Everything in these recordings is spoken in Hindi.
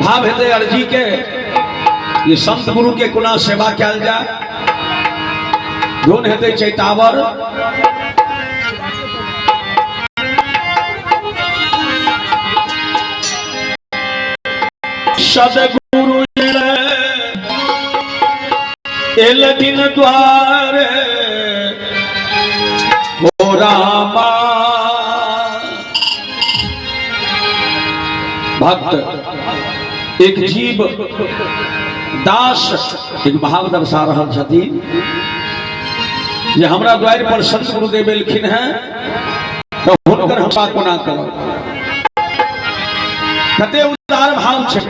भाव हेतु अर्जी के ये संत गुरु के कुना सेवा कल जाए। धुन हेतु चैतावर सदगुरु दिन द्वारे हो रामा। भक्त एक जीव दास एक भाव दर्शा रहा छथि जे हमरा द्वार पर संत गुरुदेव एलखिन हैं तो हुनकर हम कोना करब। कते उदार भाव छै।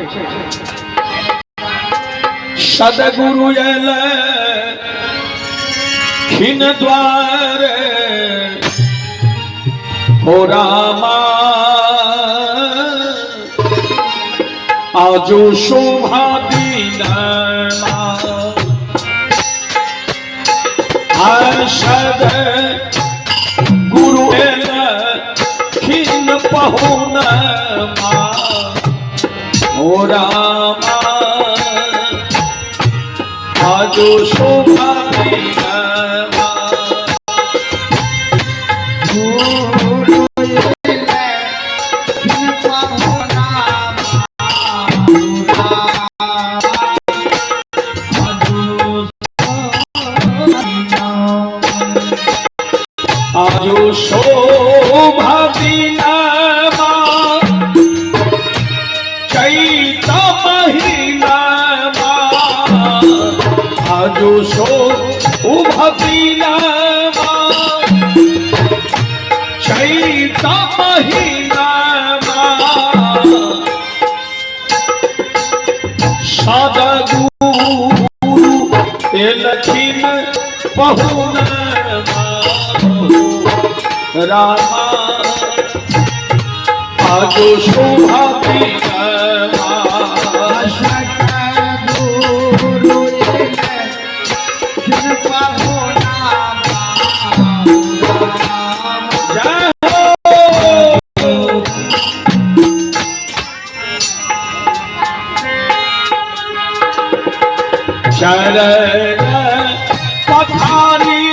सदगुरु एलखिन द्वारे हो रामा। आजो शोभा दिन सद गुरु एलखिन पहुन हो रामा। आजो शोभा दिन आजो शोभा दीनामा चैत महीनामा। आजो शोभा दीनामा चैत महीनामा। सदगुरु एलखिन पहुन रामा। आजो शोभा दीनामा सदगुरु एलखिन पहुन जय हो। चरण पठारी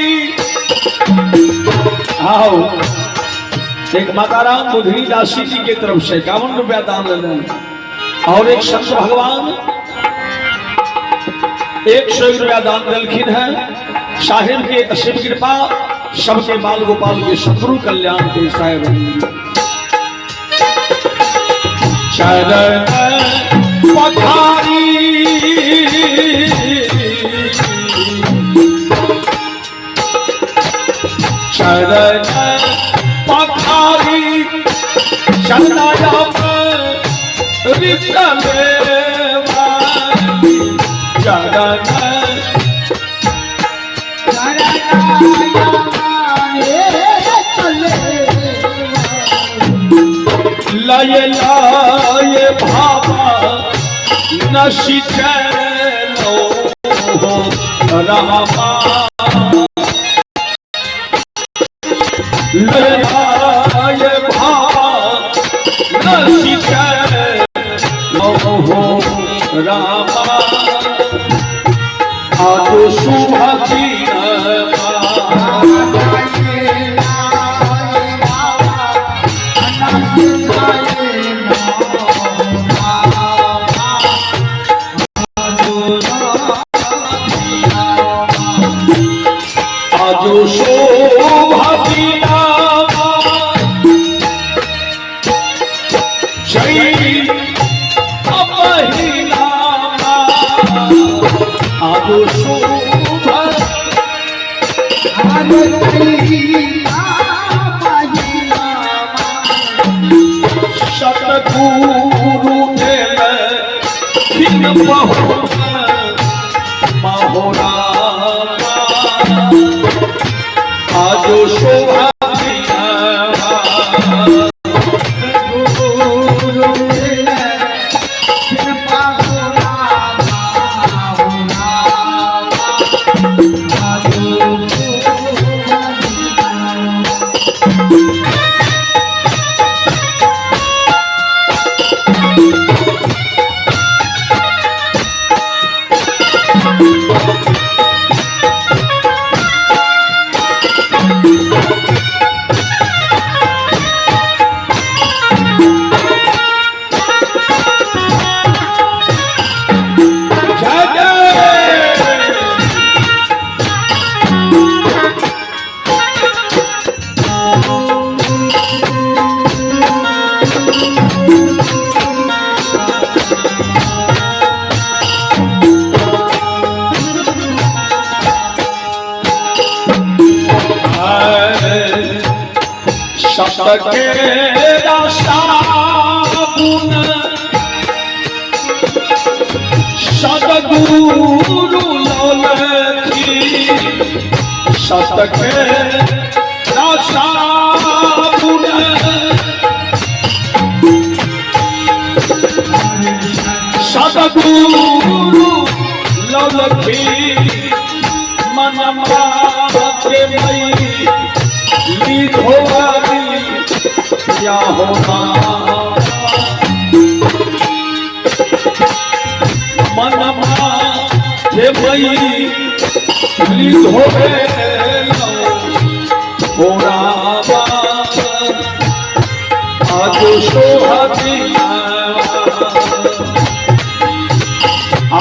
आओ। एक माताराम बुधनी दासी जी की तरफ से 51 रुपया दान लेने और एक संत भगवान 100 रुपया दान दिलखिन है। साहिब के असीम कृपा सबके बाल गोपाल के सदगुरु कल्याण के साहिब। चरण पठारी चरण पठारी चरणायाम रितले चरण लय लय भावा नशी चलो रामा। लय भावा नशी चलो रामा। आजो शुभ दीनामा आजो शोभा दीनामा चैत महीनामा। आजो शोभा सतगुरु एलखिन पहुन रामा। आजो शोभा दीनामा सतगुरु एलखिन पहुन रामा। आजो शोभा दीनामा। सतके साबुन सतगुरु लौलखी सतके साबुन सतगुरु लौलखी मनमा के मई लिखोरी क्या होना मनमा के मई लिखोरे होना आज सोहती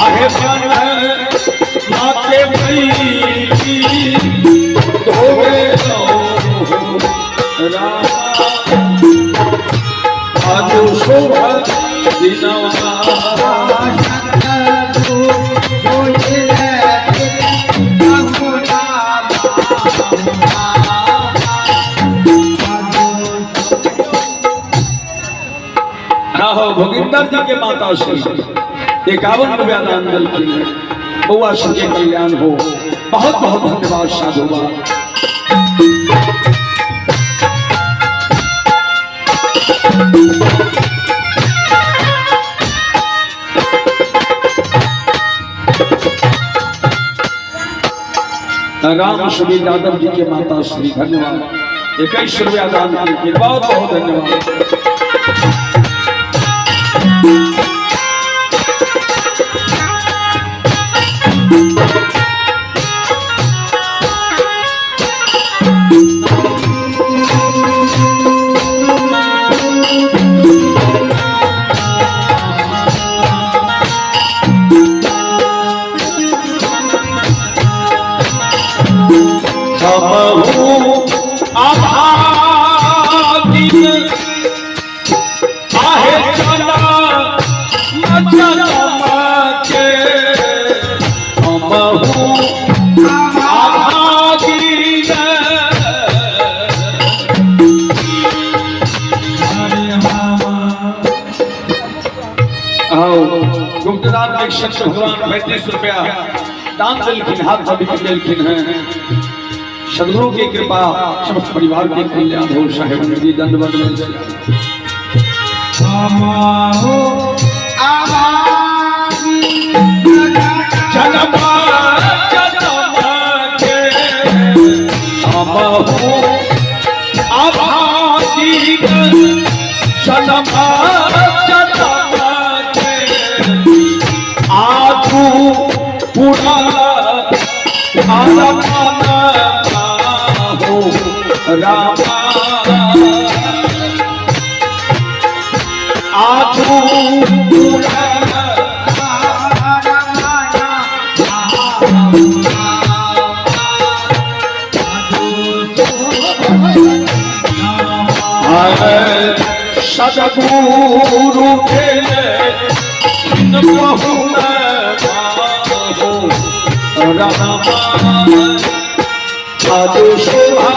आहे मन नाते मई धोरे आज शोभा दिनवा भोगिंदर जी के माता श्री 51 रुपया दान दिलखिन बउआ सबके कल्याण हो। बहुत बहुत धन्यवाद साधुवाद। राम श्री यादव जी के माता श्री धन्यवाद 21 रुपया दान दिलखिन बहुत बहुत धन्यवाद। भगवान 35 रुपया दान दिलखिन हाथ दिलखिन है। सदगुरु की कृपा समस्त परिवार के कल्याण हो। साहेब जी दंडवत हो रामा आजू सदगुरु के रामा आज शोभा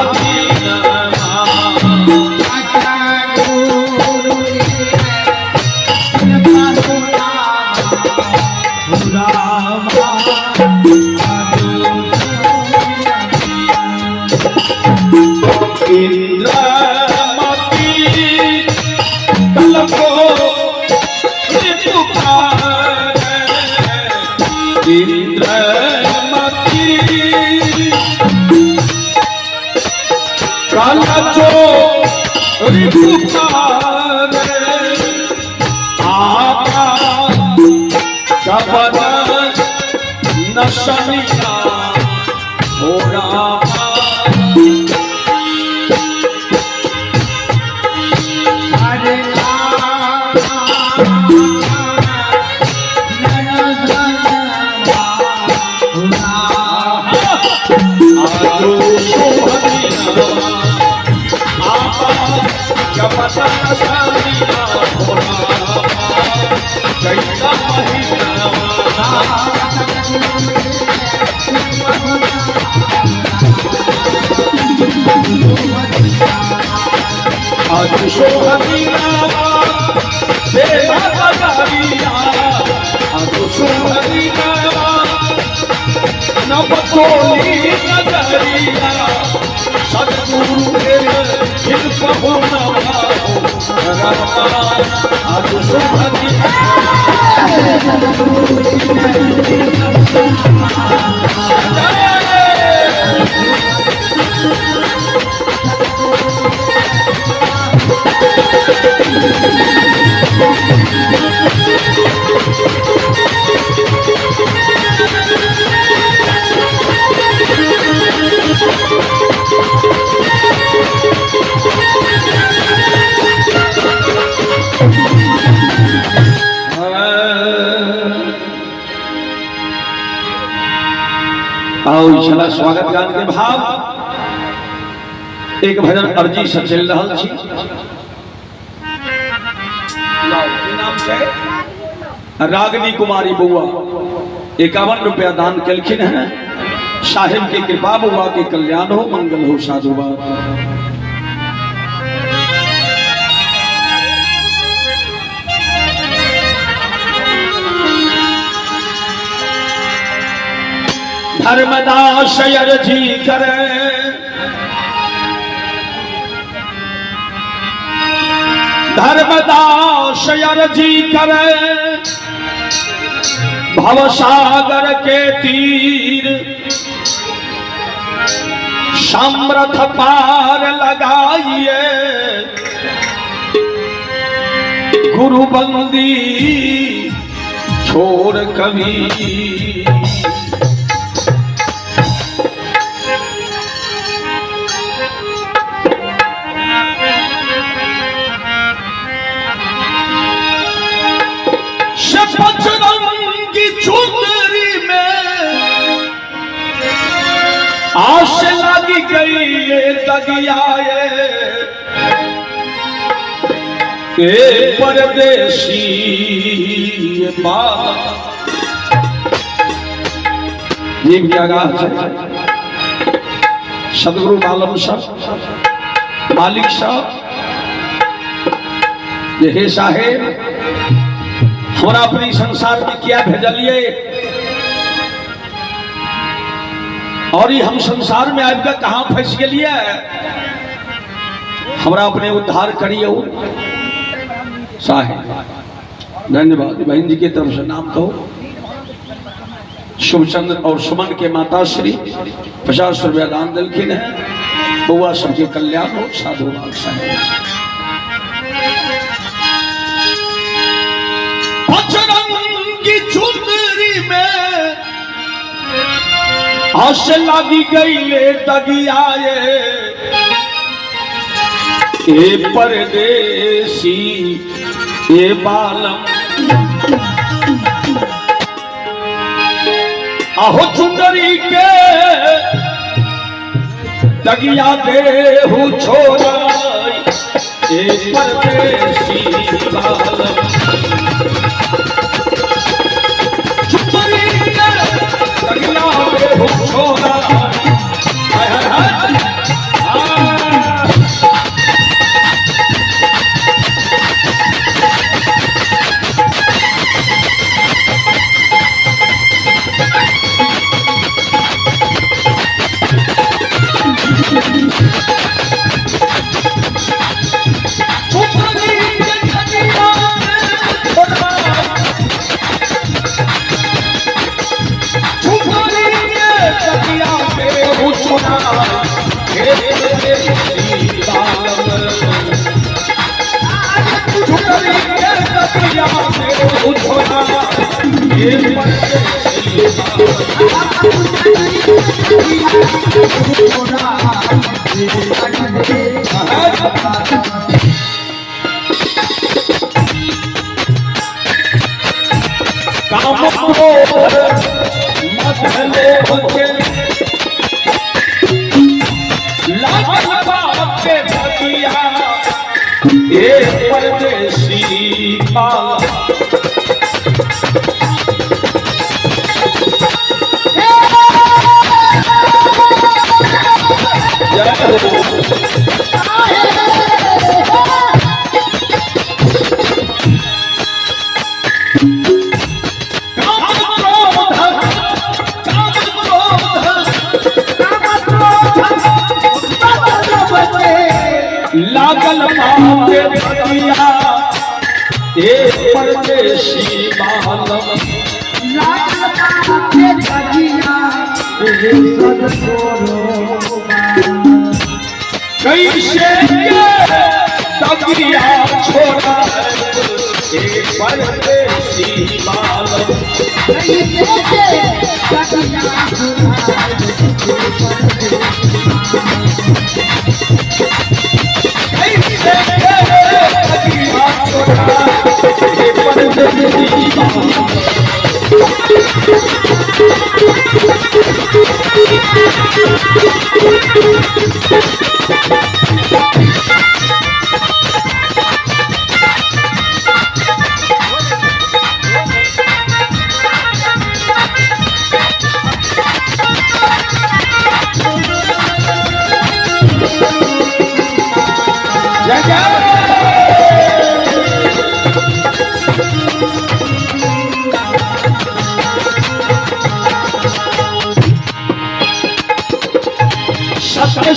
नशनिया हो रामा आओ इशारा स्वागत गान के भाव एक भजन अर्जी से चल रहा छी। रागनी कुमारी बउआ 51 रुपया दान कलखिन है। साहिब के कृपा बउआ के कल्याण हो, मंगल हो, साधुवाद। धर्मदास अर्जी करे धर्मदास अर्जी करे भवसागर के तीर समर्थ पार लगाइए गुरु बंदी छोड़ कभी बजरंगी चुनरी में आश लगी गई ये दगियाए परदेसी ये भी आगाह सदगुरु मालम साहब मालिक साहब ये हे साहेब हमारा अपनी संसार में क्या भेजलिए और ये हम संसार में आज तक कहां फंस गए। हमारा अपने उद्धार करिए साहेब। धन्यवाद बहन जी की तरफ से नाम कहो। शुभचंद्र और सुमन के माता श्री 50 रुपया दान दिलखिन है। बउआ सबके कल्याण हो, साधुवाद साहेब। बजरंगी चुनरी में आश लगी गई ले दगियाए ए परदेसी ए बालम आहो चुनरी के दगिया दे हूँ छोड़ा ए परदेसी बालम लागल पाके भटिया ए परदेसी बाल बालम कैसे दगिया छोड़ा एक परदेसी बालम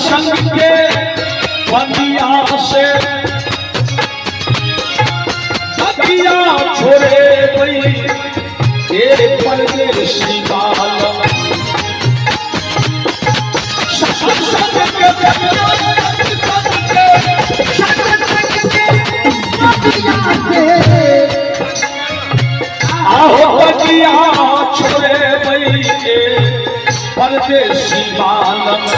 संग के बनिया से दगिया छोड़े गई एक परदेसी बालम आहो दगिया छोड़े गई परदेसी बालम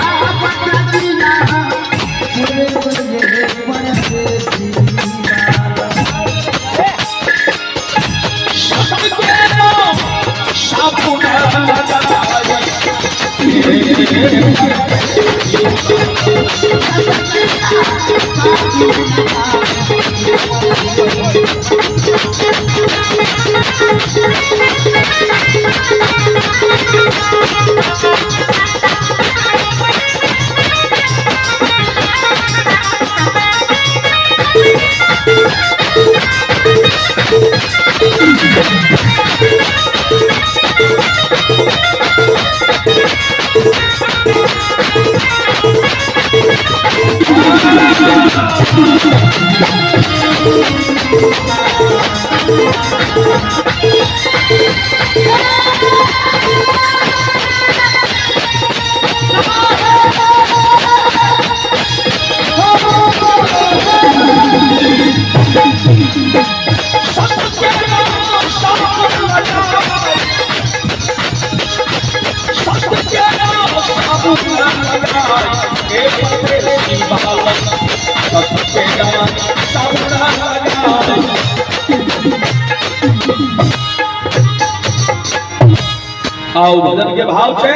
आओ भजन के भाव से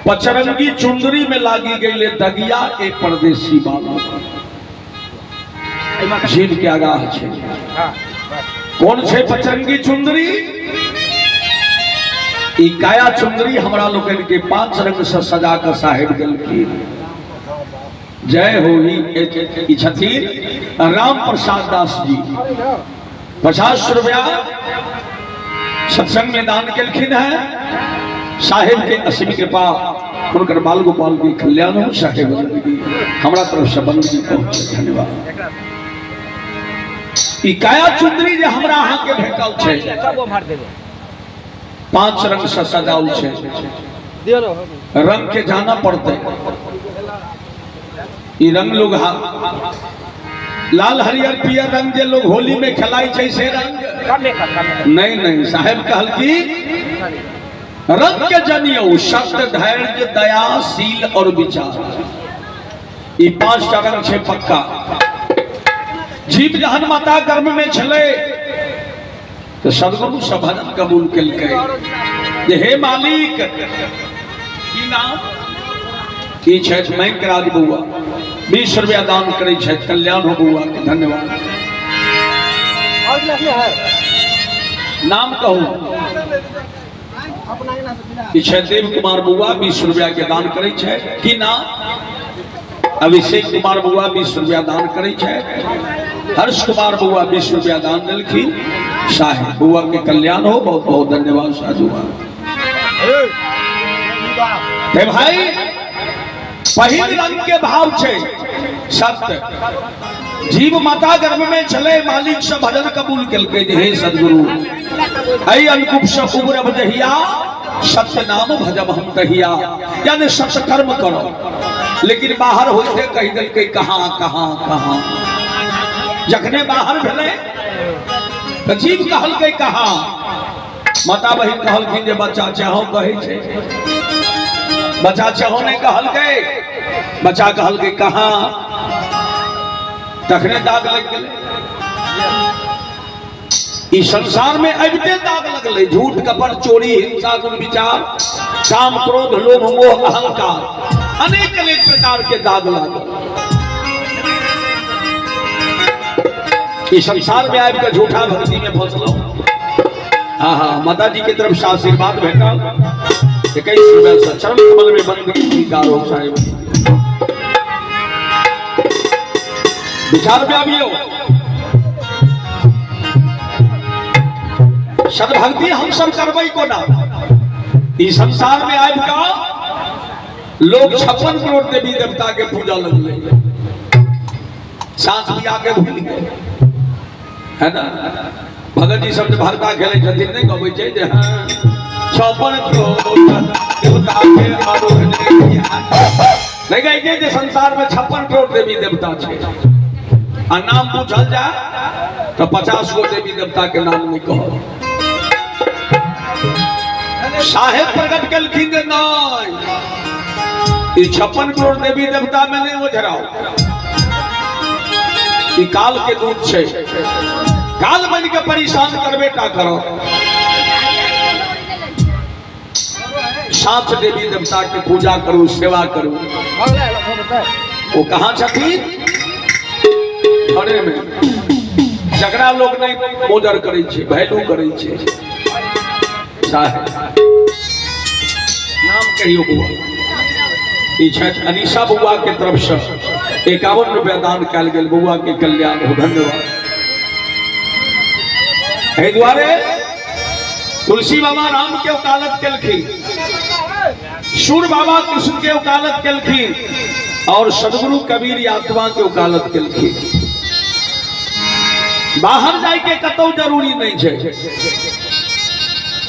पचरंगी चुंदरी में लागी गई दगिया एक परदेसी बालम झील के आगाह छे कौन छे पचरंगी चुंदरी ई काया चुंदरी हमरा लोगन के 5 रंग से सजा कर साहेब गल की जय हो ही छथिन राम प्रसाद दास जी 50 रुपया सत्संग में दान केलखिन है साहेब के असीम कृपा उनकर बाल गोपाल की कल्याण हो साहेब हमरा तरफ से बंदी बहुत धन्यवाद ई काया चुंदरी जे हमरा अहाँ के भेटल छै 5 रंग से सजाउल छै रंग के जाना पड़ते ई रंग लोग लाल हरियर पियर रंग जे लोग होली में खिलाई छै से रंग नहीं नहीं साहेब कहल की रंग के जनियो शब्द धैर्य दया शील और विचार ई 5 रंग छे पक्का जीव जहन माता गर्भ में छले तो सदगुरु से भजन कबूल केलकै जे हे मालिक की नाम की छै मैं करा दी बउआ 20 रुपया दान करे छै कल्याण हो बउआ के धन्यवाद नाम कहू पीछे देव कुमार बुआ 20 रुपया के दान करे छै की नाम अभिषेक कुमार बुआ 20 रुपया दान करे छै हर्ष कुमार बुआ 20 रुपया दान दिलखिन साहेब बुआ के कल्याण हो बहुत बहुत धन्यवाद साधु भाई पहिल रंग के भाव छै सत्य जीव माता गर्भ में चले मालिक से भजन कबूल केलकै हे सदगुरु ऐ अनुकुप सकुर भजहिया सत्य नाम भजब हम तहिया, यानी सत्य कर्म करो। लेकिन बाहर होते कही दिल के कहां कहां कहां, जखने बाहर भेले तो जीव कहल के कहां, माता बहिन कहल कि जे बच्चा चाहो कहे छे, बच्चा चाहो नहीं कहल के, बच्चा कहल के कहां, तखने दाग लग गए। इस संसार में अबते दाग लगले, झूठ कपट चोरी हिंसा दुर्विचार काम क्रोध लोभ मोह अहंकार अनेक अनेक प्रकार के दाग लागल। इस संसार में आबि के झूठा भक्ति में फंसलो। हाँ माता जी की तरफ से आशीर्वाद भेटा, 21 रुपया से चरण कमल में बंद गारो साहेब विचार में आबियो। सदभक्ति हम सब करबै कोना। इस संसार में आबि का लोग 56 करोड़ देवी देवता के पूजा लगले, सास भी आके भूल गए, है ना। भगत जी सब भारता खेले छथिन नहीं कहबै छै जे हां 56 करोड़ देवता के आरोहण नहीं कहै छै जे संसार में 56 करोड़ देवी देवता छै, आ नाम पूछल जा तो 50 गो देवी देवता के नाम नहीं कहो। साहेब प्रकट कलखिन जे नहीं, 56 करोड़ देवी देवता में नहीं ओझराओ, ई काल के दूत छे, काल बन के परेशान करबे का करो। 7 देवी देवता के पूजा करू, सेवा करू। वो कहाँ छथिन? घरे में, जकरा लोग नहीं मोजर करे छे, वैल्यू करे छे। साहेब नाम कहियो बुआ, ई छठ अनीशा बुआ के तरफ से 51 रुपया दान कल गेल। बुआ के कल्याण हो, धन्यवाद। एहि दुआरे तुलसी बाबा राम के वकालत केलखिन, सूर बाबा कृष्ण के वकालत केलखिन, और सदगुरु कबीर आत्मा के वकालत केलखिन। बाहर जाए के कतौ जरूरी नहीं है।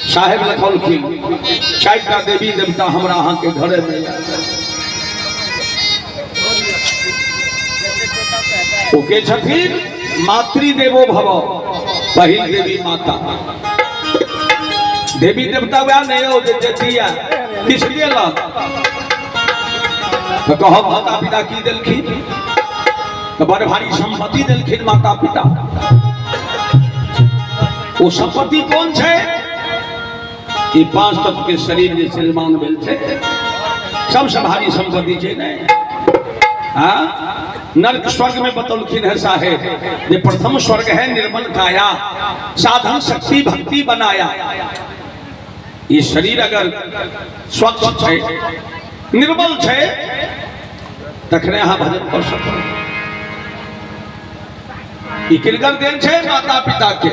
साहेब लखलखिन 4टा देवी देवता हमरा अहाँ के घरे में, ओके छथिन मातृ देवो भव, पहिल देवी माता। देवी देवता वह नहीं हो जे दिया किस लिए ला तो कहो माता पिता की दिलखिन, तो बड़ भारी संपत्ति दिलखिन माता पिता। वो संपत्ति कौन छे? कि 5 तत्व के शरीर जे सलमान भेल छे, सबसे भारी संपत्ति छे नहीं। हाँ नरक स्वर्ग में बतौलखिन है साहेब, ये प्रथम स्वर्ग है निर्मल काया, साधन शक्ति भक्ति बनाया। ये शरीर अगर स्वच्छ है निर्मल है तखने यहाँ भजन कर सको। किनकर देन छे? माता पिता के।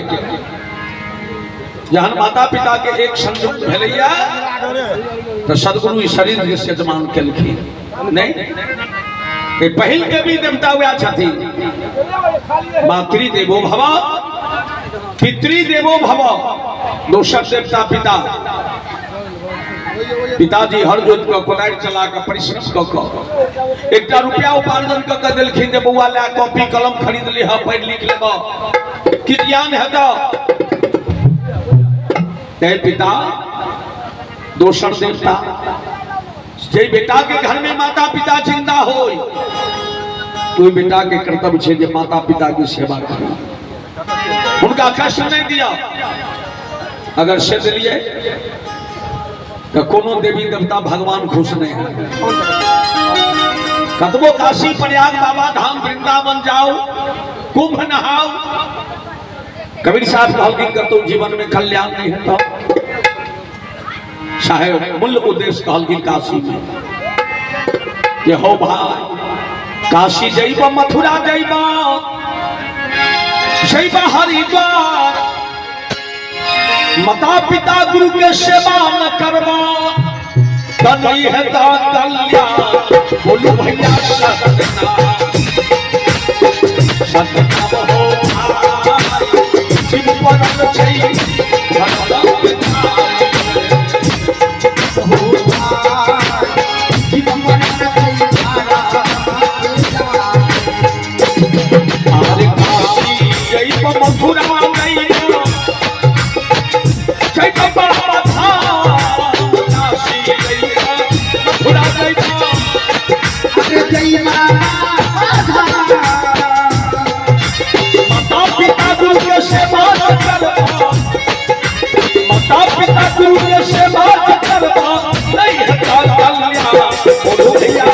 जहन माता पिता के एक संयोग भेलैया तो सदगुरु इस शरीर के सजमान केलखिन नहीं। पहिल देवी देवता हुआ छथिन मातृ देवो भव, पितृ देवो भव। दोसर देवता पिता, पिताजी हर जोत को कोदारि चला के परिश्रम क एक रुपया उपार्जन क देलखिन जे बउआ ले कॉपी कलम खरीद लीह, पढ़ लिख लेब, कि ज्ञान हेत। पिता दोसर देवता, जे बेटा के घर में माता पिता जिंदा हो, तो बेटा के कर्तव्य छे जे माता पिता की सेवा करी, उनका कष्ट नहीं दिया। अगर से दिलिए तो कोनो देवी देवता भगवान खुश नहीं है। कतबो काशी प्रयाग बाबा धाम वृंदावन जाओ, कुंभ नहाओ, कबीर साहब कहलखिन करतो जीवन में कल्याण नहीं है। तो साहेब मूल उद्देश्य कहलखिन काशी में ये हो भाई, काशी जइब, मथुरा जइब, जइब हरिद्वार, माता पिता गुरु के सेवा न करवा तो नहीं है कल्याण। बोलो भैया सतना हो भाई, माता पिता गुरु के सेवा करबा, माता पिता गुरु के सेवा करबा, नहीं हटा कल्याण बोलो भैया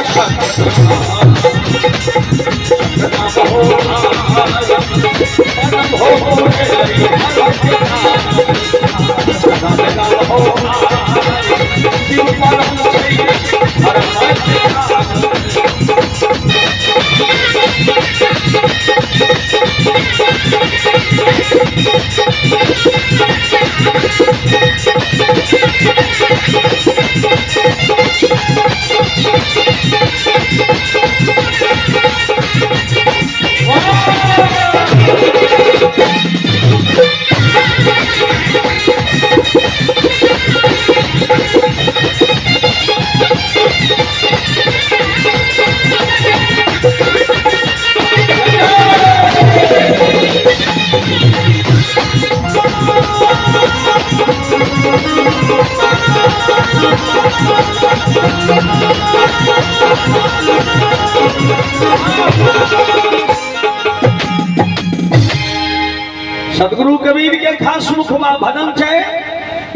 सदगुरु कबीर के खास मुखमा भजन छे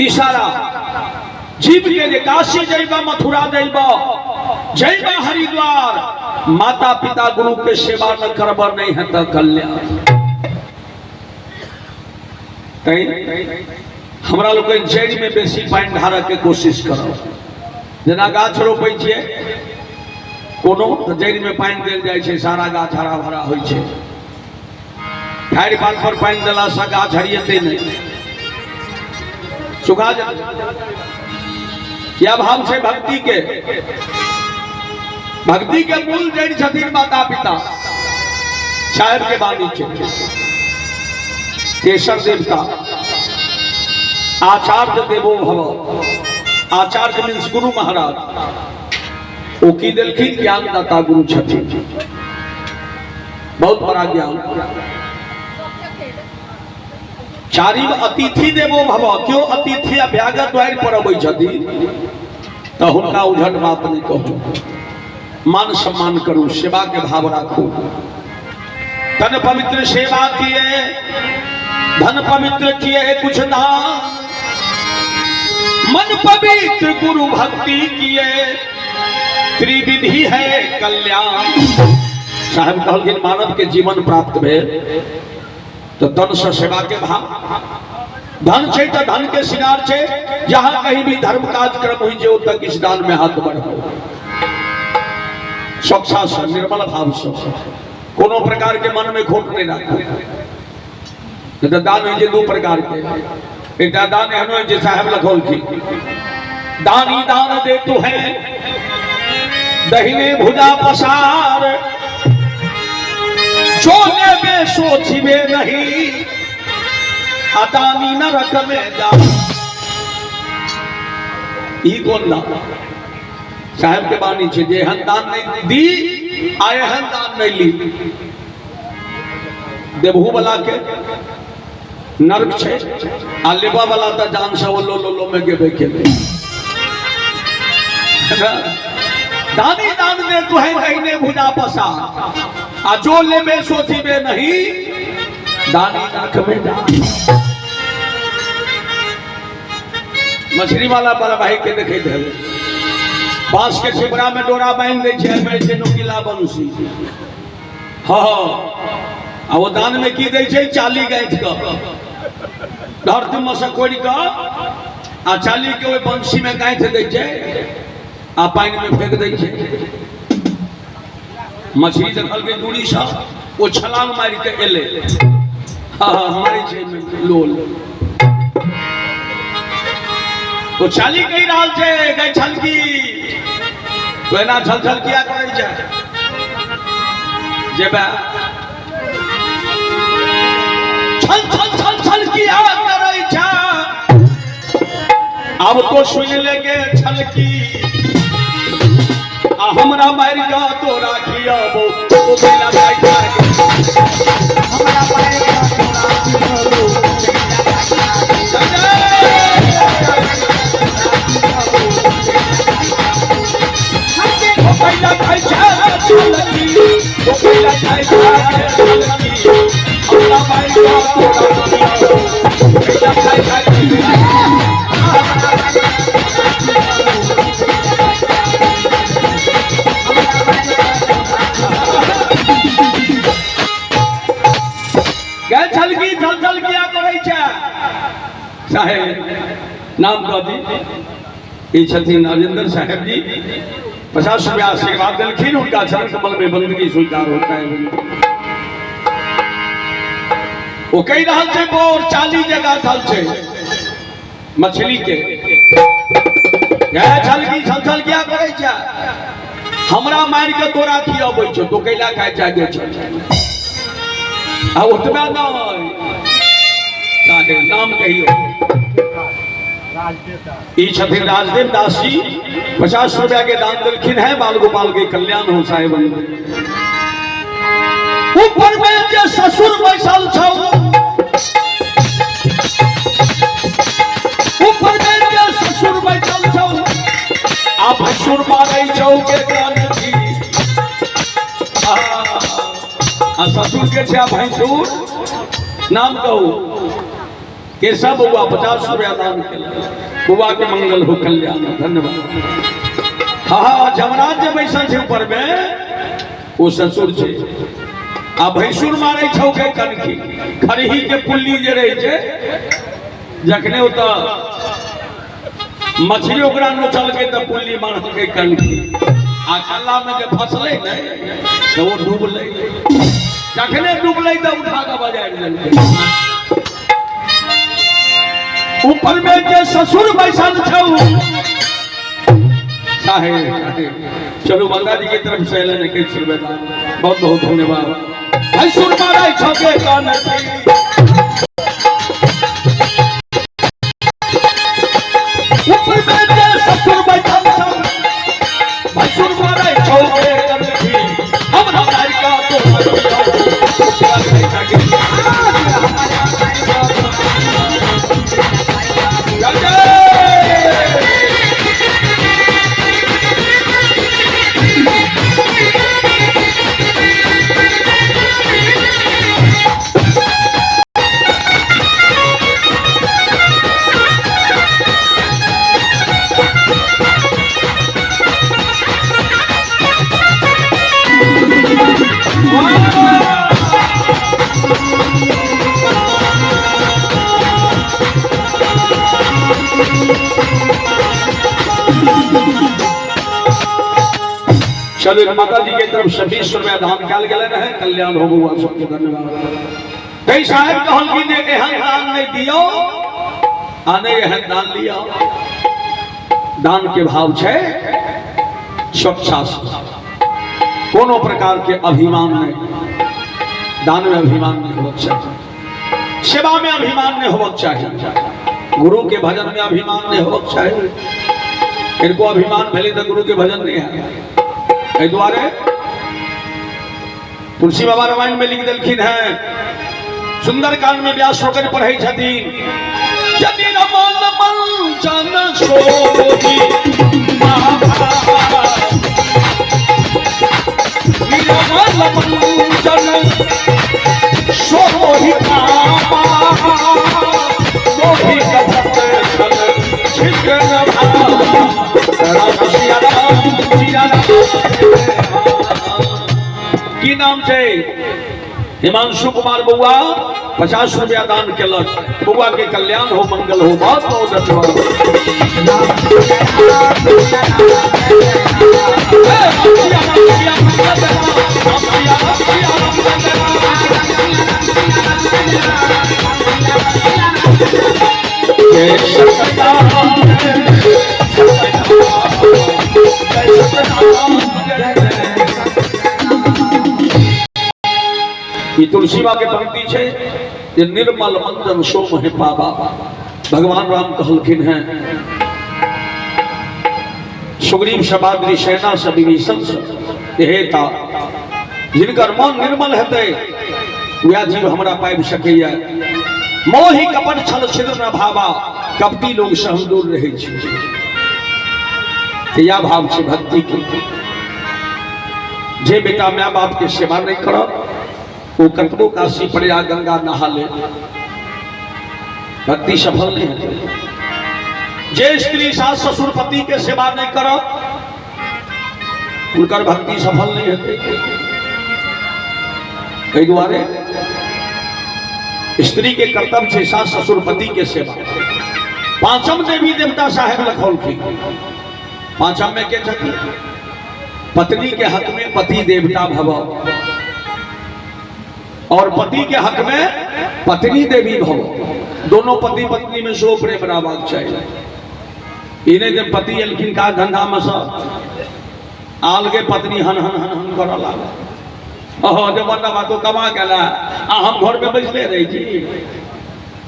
इशारा जीव के लिए काशी जइबा मथुरा जइबा जइबा हरिद्वार माता पिता गुरु के सेवा न करबा नहीं है तो कल्याण हमरा लोग जड़ में बेसी पानी ढारक के कोशिश करो जना गाछ रोपै छियै कोनो तो जड़ में पानी देल जाय छै सारा गाछ हरा भरा होय छै ठाड़ पाल पर पानी देला से गाछ हरियते नहीं सुखा जाए क्या भाव से भक्ति के मूल जड़ छथिन माता पिता साहेब के बानी छै केशर देवता आचार्य देवो भव आचार्य मीन्स गुरु महाराज वो की दिलखिन ज्ञानदाता गुरु छथिन बहुत बड़ा ज्ञान चारिम अतिथि देवो भव क्यों अतिथि अभ्यागत द्वार पर अबै छथिन तो हुनका उझट बात नहीं कहू मान सम्मान करू सेवा के भाव राखू धन पवित्र सेवा किए धन पवित्र किए कुछ दान मन पवित्र गुरु भक्ति किए त्रिविधि है कल्याण साहब कहलखिन मानव के जीवन प्राप्त भेल तो तन से सेवा के भाव धन छे तो धन के श्रृंगार छे जहां कहीं भी धर्म कार्यक्रम हुई जो तक इस दान में हाथ बढ़ो स्वच्छा से निर्मल भाव से कोनो प्रकार के मन में खोट नहीं रखो तो दान है दो प्रकार के एक दान है जो साहब लखोल की दानी दान दे तू है दहिने भुजा पसार चोले में सोचिबे नहीं अदानी नरक में जा ई कौन दान साहब के बानी छे जे हन दान नहीं दी आए हन दान नहीं ली देवहू वाला के नरक छे आ लेबा वाला त जान से वो लो में गेबे के दानी दान में तू है कहने भुजा पसा आ जो ले में सोची में नहीं दानी नरक में जा मछली वाला बड़ा भाई के देखे थे बांस के छिपरा में डोरा बांध दे छे में से नोकिला बंसी हां आ वो दान में की दे छे चाली गांठ का धरती में से कोड़ी का आ चाली के ओई बंसी में गांठ दे छे आ पानी में फेंक दे छे मछली देखल के दूरी सा वो छलांग मार के एले हां हमारी छे में लोल वो चाली कही रहल छे गई छलकी तो एना छल छल किया करे छे जेबा छल छल छल छल किया करे छे अब तो सुन लेगे छलकी आ हमरा मार जा तो राखियो तो बेला बैठा हमरा मार जा तो राखियो छलकी छल छल किया करे साहेब नाम कह दी छथिन राजेंद्र साहेब जी 50 रुपया आशीर्वाद दिलखिन उनका चरण कमल में बंदगी स्वीकार होता है। वो कही रहा थे बोर 40 जगह थल थे मछली के छलकी छल छल किया करे हमरा मार के तोरा खियाबै छौ तो कैला खाए जागे छ आ उठबा नहीं नाम कहियो छथिन राजदेव दास जी 50 रुपया के दान दिलखिन है बाल गोपाल के कल्याण हो साहेब। ऊपर में जो ससुर बैसल छौ ऊपर में जो ससुर बैसल छौ आ भसुर मारै छौ के कान छी आ ससुर के छा भैंसुर नाम कहू के सब हुआ 50 रुपया दान के हुआ के मंगल हो कल्याण धन्यवाद। हाँ जमराज जब बैसल छे ऊपर में वो ससुर छे आ भैंसुर मारे छौ के कनखी खरही के पुल्ली जे रहे छे जखने होता मछली ओकरा नोचल के त पुल्ली मार के कनखी आ कल्ला में जे फसले ने तो वो डूबले जखने डूबले त उठा के बजाय देलके। ऊपर में के ससुर बैसल छौ साहेब चलो माता जी की तरफ से लेने के शुरुआत बहुत बहुत धन्यवाद। भैंसुर मारै छौ के कान ऊपर में के ससुर बैसल छौ भैंसुर मारै छौ के कान हम हमारी का चलो माता जी के तरफ 26 रुपया दान कल गए है कल्याण हो हुआ सबके धन्यवाद। कई साहब कहलखिन एहन दान नहीं दियो आने एहन दान लिया दान के भाव छे स्वच्छा कोनो प्रकार के अभिमान नहीं दान में अभिमान नहीं होना चाहिए सेवा में अभिमान नहीं होना चाहिए गुरु के भजन में अभिमान नहीं होना चाहिए। इनको अभिमान भले तो गुरु के भजन नहीं है द्वारे तुलसी बाबा रामायण में लिख दिलखिन है सुंदरकांड में व्यास होकर पढ़े छथिन यदि रमन मंचन सोहि रमन मंचन सोहि सोहि कथत छल छिकन राम सिया राम की नाम छे हिमांशु कुमार बउआ 50 रुपया दान केलक बउआ के कल्याण हो मंगल हो बहुत बहुत ये तुलसी बा के पंक्ति छे ये निर्मल मंदन सोम है पावा भगवान राम कहलखिन हैं सुग्रीव सबाद्री सेना से विभीषण से हेता जिनकर मन निर्मल हेतै वह जीव हमरा पाबि सकैया मोहि कपट छल छिद्र न भावा कपटी लोग से हम दूर रहे या भाव से भक्ति की जे बेटा माँ बाप के सेवा नहीं करब वो कतबो काशी प्रयाग गंगा नहा ले, भक्ति सफल नहीं है। जे स्त्री सास ससुर पति के सेवा नहीं करो उनकर भक्ति सफल नहीं होते। कई द्वारे स्त्री के कर्तव्य से सास ससुर पति के सेवा। पांचम देवी देवता साहेब लखौल की, पांचम में क्या छठी? पत्नी के हक में पति देवता भव और पति के हक में पत्नी देवी भव। दोनों पति पत्नी में सो प्रेम रहबाक चाहिए। इन्हें जब पति अलखिन का धंधा में सब आलगे पत्नी हन हन हन हन कर लागा। ओहो जब बंदा तो कमा गया हम घर में बैठले रही जी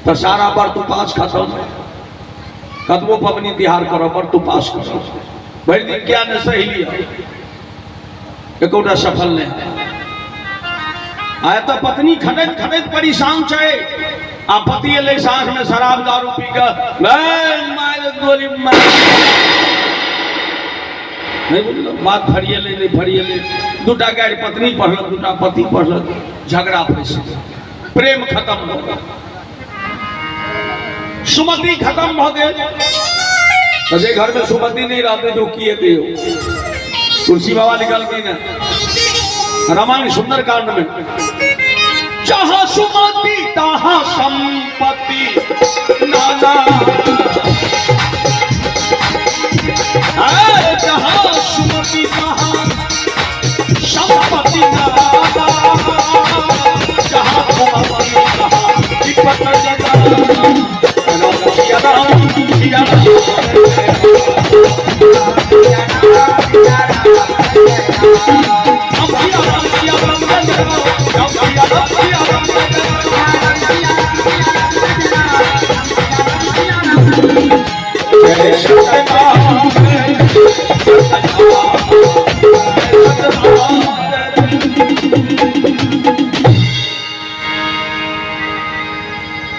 तो सारा पर तू पास खत्म। कतबो पबनी तिहार करो पर तू पास करो, भर दिन क्या ने सही लिया एकोटा सफल नहीं। आया तो पत्नी खनत खनत परेशान छे, आ पति ले सांस में शराब दारू पी कर मार गोली मार नहीं बोल बात फरिए ले नहीं फरिए ले। दूटा गाड़ी पत्नी पढ़ल दूटा पति पढ़ल, झगड़ा फैस प्रेम खत्म हो गया, सुमति खत्म हो गए। तो घर में सुमति नहीं रहते जो किए थे तुलसी बाबा निकल गई ना रामायण सुंदर कांड में, जहां सुमति तहां संपत्ति नाना, जहां सुमति तहां संपत्ति नाना, जहां सुमति तहां विपत जगह।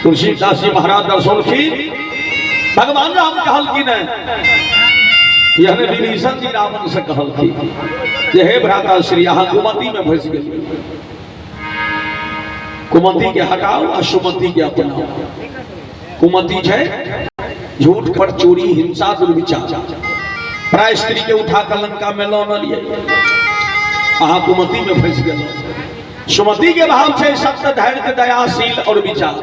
तुलसीदास जी महाराज दर्शन की भगवान राम कहल की नहीं, यह विभीषण जी रावण से कहल की जे हे भ्राता श्री यहाँ कुमति में फंस गई, कुमति के हटाओ और सुमति के अपनाओ। कुमति है झूठ पर चोरी हिंसा दुर्विचार, प्राय स्त्री के उठा कर लंका में लौ न लिए, अहाँ कुमति में फंस गए। सुमति के भाव से सत्य धैर्य दयाशील और विचार,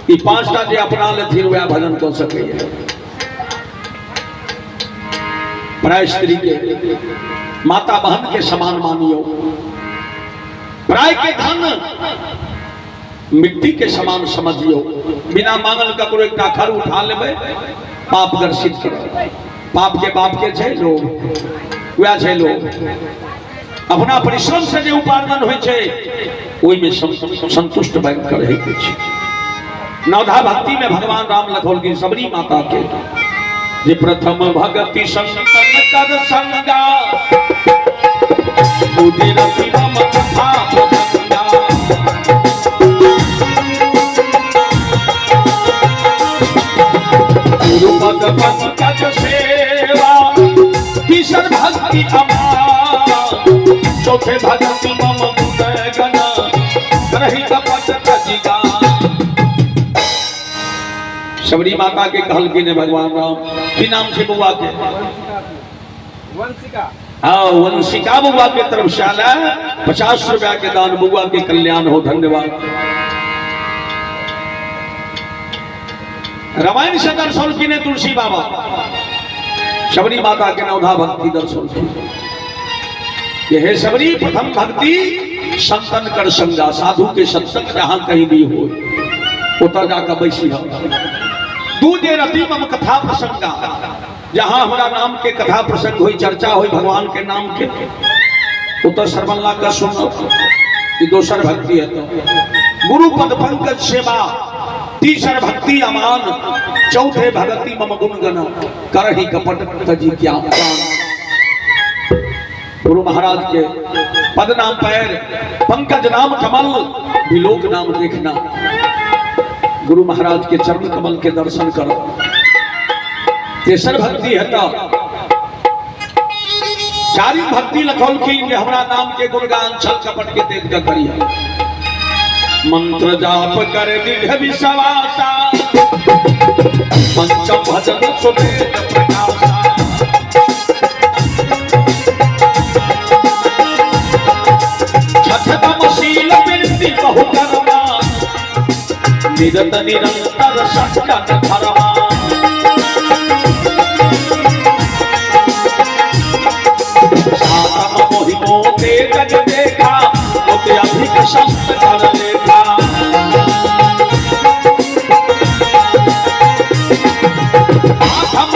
ये पांचटा जे अपना ले वह भजन कर सके। प्राय स्त्री के माता बहन के समान मानियो, प्राय के धन मिट्टी के समान समझियो। बिना मांगल ककरो एक खर उठा लेबे पाप दर्शित करो। पाप के बाप के छे लोग, वह छे लोग अपना परिश्रम से जो उपार्जन होय छे ओई में संतुष्ट बन कर रहे कुछ। नवधा भक्ति में भगवान राम लखोल की सबरी माता के जे प्रथम भक्ति संतन कर संगा, उदिर शिवम कथा प्रसंगा, गुरु पद पंकज सेवा, तीसर भक्ति अमार, चौथे भक्ति मम गुण गण, करहि कपट कजिगा। सबरी माता के कहल की ने भगवान राम की नाम से बुआ के वंशिका, हाँ वंशिका बुआ के तरफ से आला 50 रुपया के दान, बुआ के कल्याण हो। धन्यवाद। रामायण से दर्शन की ने तुलसी बाबा, सबरी माता के नवधा भक्ति दर्शन की। यह है सबरी प्रथम भक्ति संतन कर संगा, साधु के सत्संग जहां कहीं भी हो उतर जाकर बैसी हम। दूजे रति मम कथा प्रसंगा, जहां हमारा नाम के कथा प्रसंग हुई, चर्चा हुई भगवान के नाम के, उतर सर्वल्ला का सुनो। ये दोसर भक्ति है। तो गुरु पद पंकज सेवा, तीसर भक्ति अमान, चौथे भगति मम गुण गण, करहि कपट तजी क्या। गुरु महाराज के पद नाम पैर, पंकज नाम कमल, विलोक नाम देखना। गुरु महाराज के चरण कमल के दर्शन करो। तेसर भक्ति है तो चारी भक्ति लखौल की हमारा नाम के गुणगान छल कपट के देख कर करिए। मंत्र जाप कर दृढ़ विश्वासा पंचम भजन सुमेध प्रकाशा छठतम शील वृत्ति बहु कर्मा निरत निरंतर सत्य धर्मा सातम मोहिमो ते जग देखा उते अधिक शस्त्र कर लेखा आठम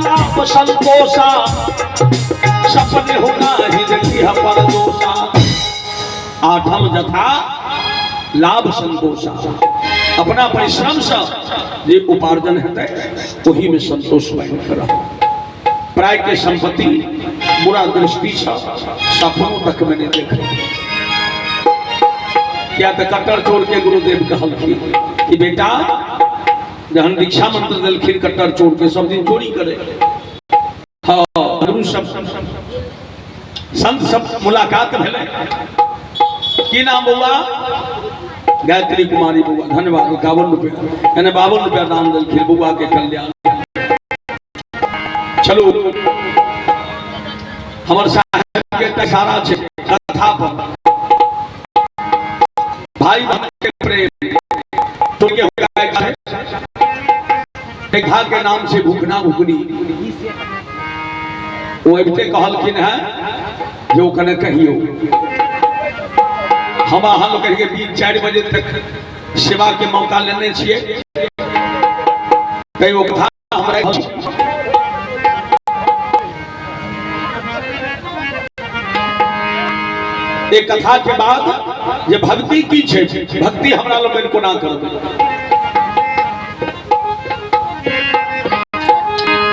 लाभ संतोषा सपने होना ही देखी पर दोषा आठम जथा लाभ संतोषा अपना परिश्रम से जे उपार्जन हेतै वही में संतोष पाइन कर प्राय के संपत्ति बुरा दृष्टि से सपनों तक मैंने देखा क्या तो कट्टर चोर के गुरुदेव कहलखिन कि बेटा जहन दीक्षा मंत्र दिलखिन कट्टर चोर के सब दिन चोरी करे हाँ गुरु सब संत सब मुलाकात भेले की नाम बुआ गायत्री कुमारी बुआ धन्यवाद 51 रुपया यानी 52 रुपया दान दिलखिन बुआ के कल्याण चलो हमर साहब के सारा छे कथा पर भाई बहन के प्रेम तो के होगा देखा के नाम से भूखना भूखनी वो अबते कहलखिन है जो कने कहियो हम हाल करके 3-4 बजे तक सेवा के मौका लेने छिए कई वो कथा हमरा एक कथा के बाद ये भक्ति की छे भक्ति हमरा लोगन को ना कर दे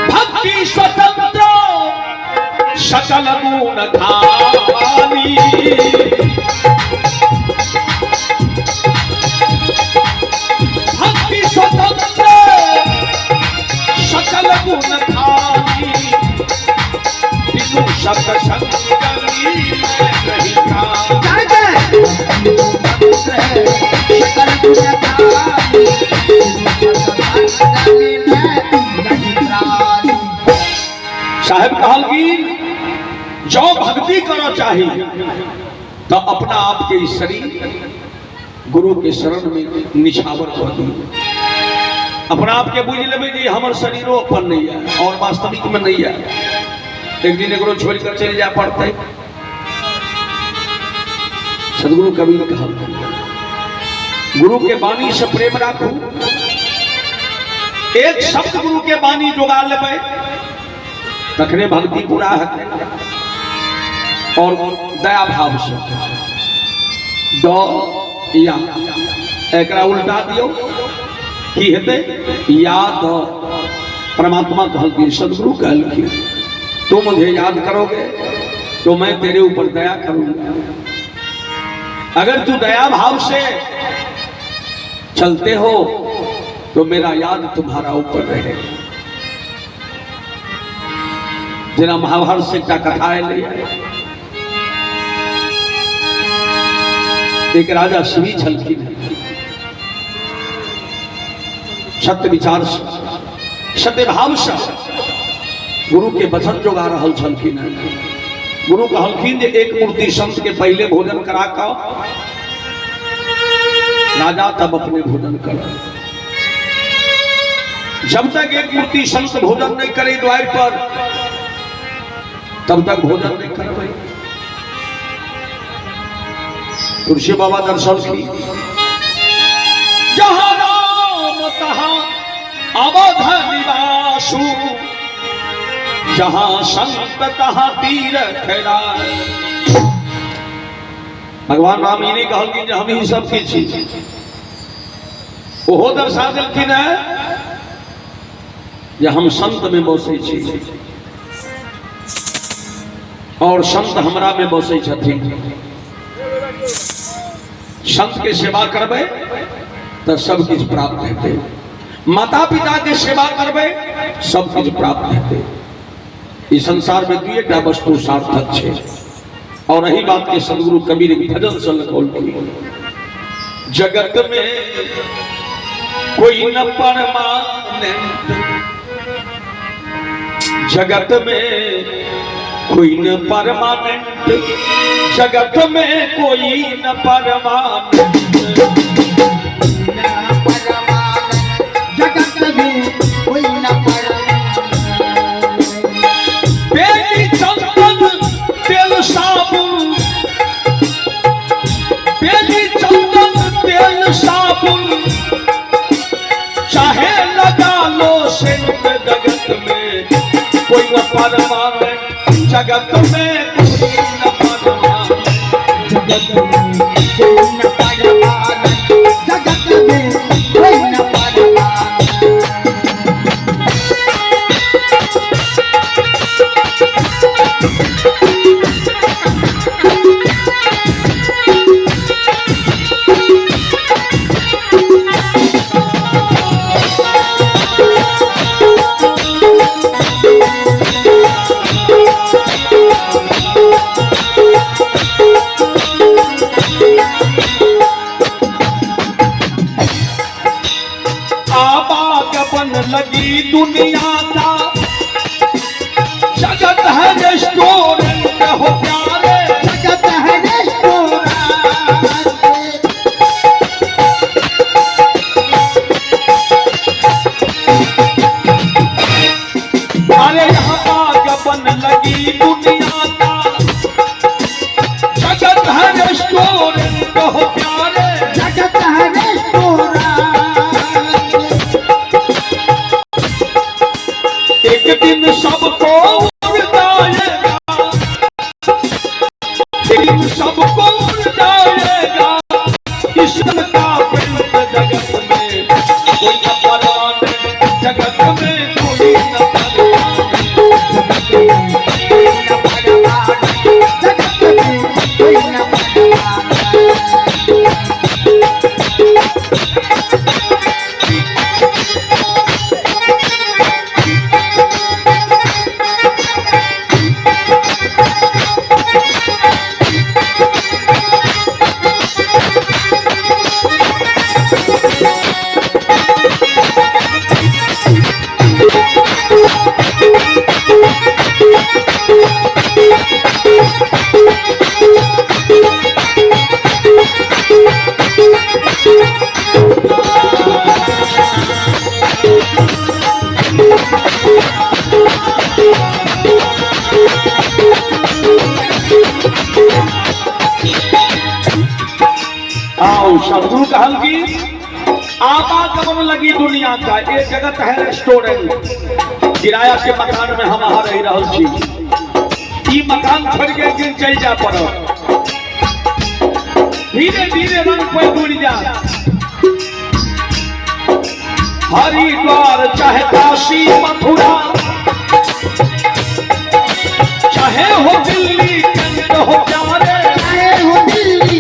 भक्ति स्वतंत्र सकल गुण धानी भक्ति स्वतंत्र सकल गुण धानी बिनु सत संगनी नहीं का साहब कहलखिन जो भक्ति करो चाहिए तो अपना आप के शरीर गुरु के शरण में निछावर कर दी अपना आप के बुझ लेबे जी हमर शरीरो अपन नहीं है और वास्तविक में नहीं है एक दिन एक छोड़ कर चले जा पड़ते सदगुरु कबीर कहा गुरु के वाणी से प्रेम राखू एक शब्द गुरु के वाणी जोगा लेबे तखने भक्ति पूरा है और दया भाव से दो या एकरा उल्टा दियो की हेते याद परमात्मा कहलखिन सदगुरु कहलखिन तुम मुझे याद करोगे तो मैं तेरे ऊपर दया करूंगा अगर तू दया भाव से चलते हो तो मेरा याद तुम्हारा ऊपर रहेगा जना महाभारत से क्या कथा है एक राजा शिवी छलखिन सत्य विचार से सत्य भाव से गुरु के वचन जोगा रहल छलखिन गुरु कहलखिन जे एक मूर्ति संत के पहले भोजन करा कर राजा तब अपने भोजन कर जब तक एक मूर्ति संत भोजन नहीं करे द्वार पर तब तक भोजन नहीं करते तुलसी बाबा दर्शन की जहां राम तहां अवध निवासु जहां संत तहां तीर्थ राय भगवान राम ही नहीं कहलखिन जे हम ही सब की चीज ओहो दर्शा देलखिन है जे हम संत में बसै छी और संत हमरा में बसै छथिन संत के सेवा करबे तो सब कुछ प्राप्त हेते माता पिता के सेवा करबे सब कुछ प्राप्त हेते इस संसार में दुईटा वस्तु सार्थक है और यही बात के सदगुरु कबीर भजन से लखोल जगत में कोई न परमानेंट, जगत में कोई न परमानेंट, जगत में कोई न परमानेंट, जगत में कोई न परमानेंट। बेली चंदन तेल साबुन, बेली चंदन तेल साबुन चाहे लगा लो सेंट, जगत में कोई न परमानेंट, जगत में कोई न परमानेंट, जगत में कोई न परमानेंट, जगत में कोई न परमानेंट। आवागमन लगी दुनिया का, जगत है रेस्टोरेंट हो प्यारे, जगत है रेस्टोरेंट। अरे यहाँ आवागमन लगी दुनिया का, जगत है रेस्टोरेंट हो प्यारे, जगत है रेस्टोरेंट। एक दिन सबको उड़ जाएगा, एक दिन सबको उड़ जाएगा, ईश्वर का प्रेम जगत में कोई न परमानेंट, जगत में कोई न परमानेंट, जगत में कोई न आओ सदगुरु कहल की आवागमन लगी दुनिया का, ये जगत है रेस्टोरेंट। किराया के मकान में हम आ रही रहल छी, ई मकान छोड़ के दिन चल जा पड़ो, धीरे धीरे रंग पे जुड़ जा। हरिद्वार चाहे काशी मथुरा, चाहे हो दिल्ली कैंट हो प्यारे, चाहे हो दिल्ली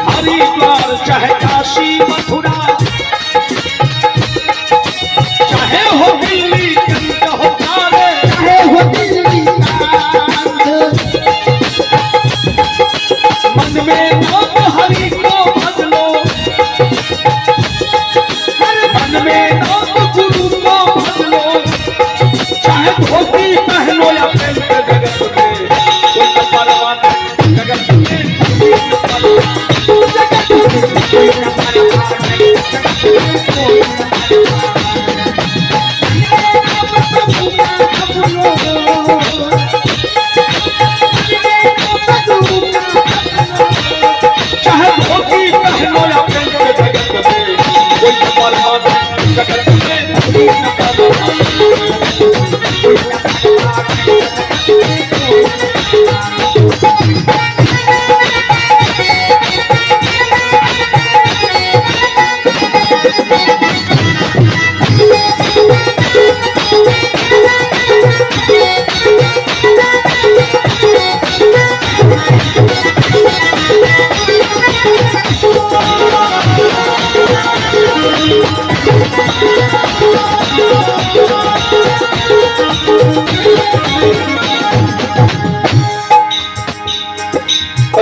हरिद्वार चाहे काशी मथुरा, चाहे हो दिल्ली कैंट हो प्यारे, चाहे हो दिल्ली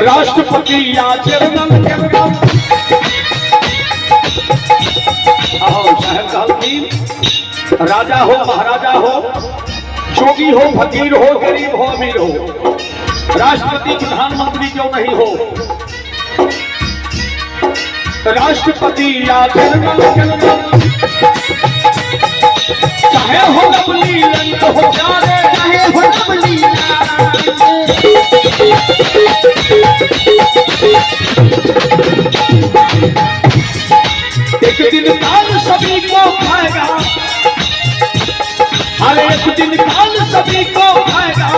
राष्ट्रपति या चेयरमैन साहब कहलखिन राजा हो महाराजा हो जोगी हो फकीर हो गरीब हो अमीर हो राष्ट्रपति प्रधानमंत्री क्यों नहीं हो राष्ट्रपति या चेयरमैन चाहे हो लवली रंग हो प्यारे चाहे हो लवली एक दिन काल सभी को खाएगा हर एक दिन काल सभी को खाएगा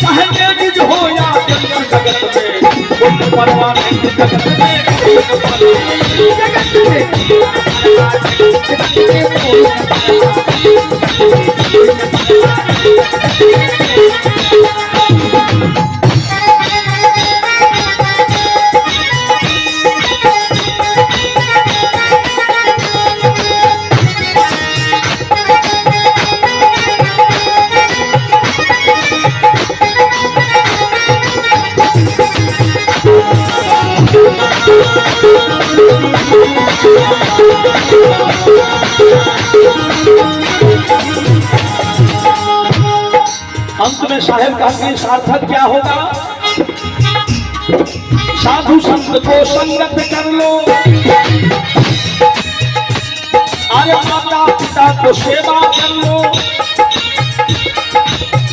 चाहे तेज हो या जंगल जगत में कोई परवाह नहीं जगत में अंत में साहेब का सार्थक क्या होगा साधु संत को संगत कर लो अरे माता पिता को सेवा कर लो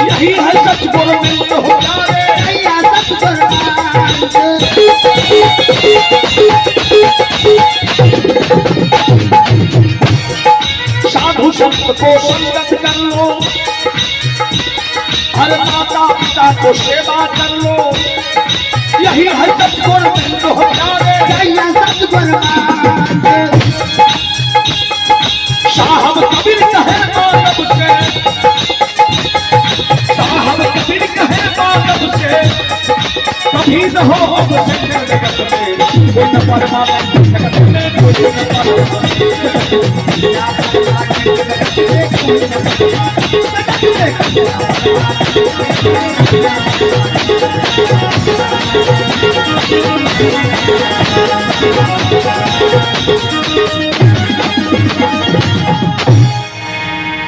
यही है सच गोविंद हो जाए साधु संत को संगत कर लो हर माता पिता को सेवा कर लो यही है सतगुण बिंद हो जाए साहब कबीर कहे मानव से साहब कबीर कहे मानव से कभी न हो जगत में कोई न परमात्मा जगत में कोई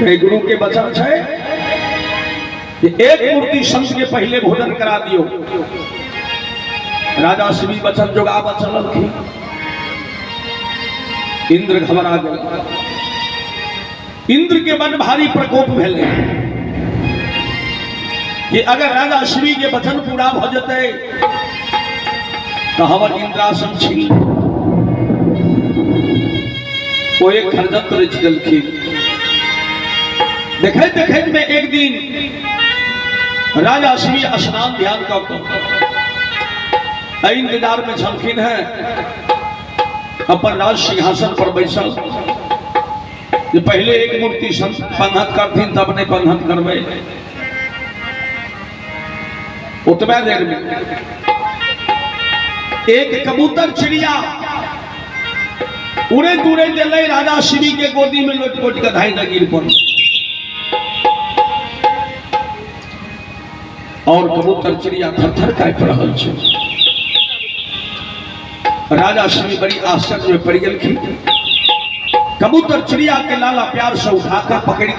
न गुरु के वचन है कि एक मूर्ति संत के पहले भोजन करा दियो राजा श्री वचन जो गावा चलल थी इंद्र घबरा गए इंद्र के मन भारी प्रकोप भेले कि अगर राजा श्री के वचन पूरा भ जते तो हमर इंद्रासन छीन वो एक खरजत रच देलखिन देखे देखे में एक दिन राजा श्री स्नान ध्यान का इंतजार में छलखिन है अपन राज सिंहासन पर बैसल जे पहले एक मूर्ति पंघत करथिन तब नहीं पंघत करबे उतबे देर में एक कबूतर चिड़िया उड़े दूरे चले राजा श्री के गोदी में लोट पोट के धाई गिर पड़ और कबूतर चिड़िया थर-थर काँप रहल छै राजा श्री बड़ी आश्चर्य में पड़ गेलखिन कबूतर चिड़िया के लाला प्यार से उठाकर पकड़